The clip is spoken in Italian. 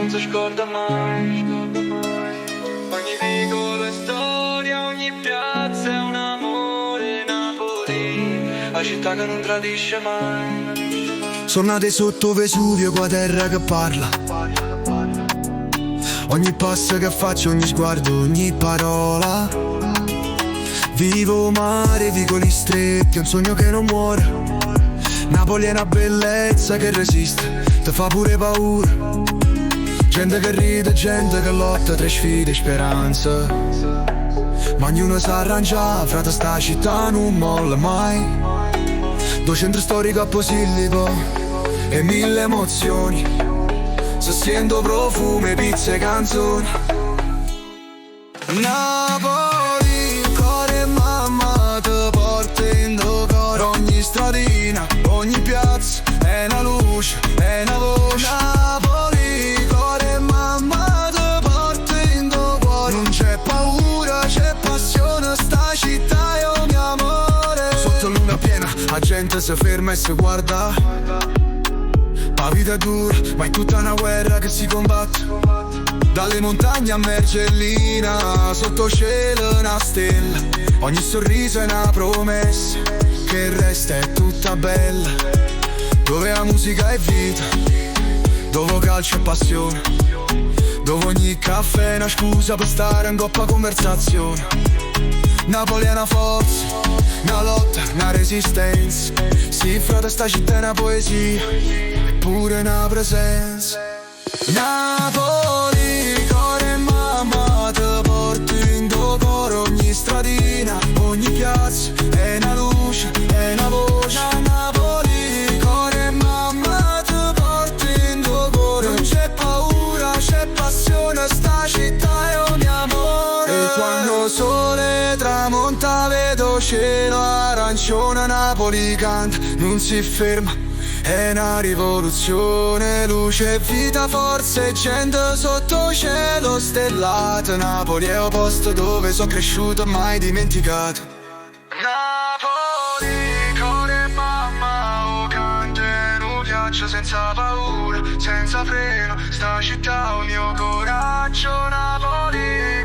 non si scorda mai. Ogni vicolo è storia, ogni piazza è un amore. Napoli, la città che non tradisce mai. Sono nate sotto Vesuvio, qua terra che parla. Ogni passo che faccio, ogni sguardo, ogni parola. Vivo mare, vicoli stretti, un sogno che non muore. Napoli è una bellezza che resiste, ti fa pure paura. Gente che ride, gente che lotta, tre sfide e speranza. Ma ognuno si arrangia, frate sta città non molla mai. 200 storico a Posillipo e 1000 emozioni. Se sento profumo, pizze e canzoni. Napoli, cuore e mamma ti porta in tuo cuore. Ogni stradina, ogni piazza è una luce, è una voce. Napoli, cuore e mamma ti porta in tuo cuore. Non c'è paura, c'è passione, sta città è ogni amore. Sotto luna piena, la gente si ferma e si guarda. La vita è dura, ma è tutta una guerra che si combatte. Dalle montagne a Mergellina, sotto cielo una stella. Ogni sorriso è una promessa, che il resto è tutta bella. Dove la musica è vita, dove calcio è passione, dove ogni caffè è una scusa per stare in coppa conversazione. Napoli è una forza, una lotta, una resistenza. Si frate sta città è una poesia, eppure una presenza. Napoli, cuore e mamma ti porto in tuo cuore. Ogni stradina, ogni piazza è una luce, è una voce. Napoli, cuore e mamma ti porto in tuo cuore. Non c'è paura, c'è passione, sta città è ogni amore. E quando il sole tramonta vedo cielo arancione. Napoli canta, non si ferma, è una rivoluzione, luce e vita, forza e gente sotto cielo stellato. Napoli è un posto dove sono cresciuto, mai dimenticato. Napoli, cuore e mamma, oh canta e non piaccio senza paura, senza freno, sta città è il mio coraggio. Napoli.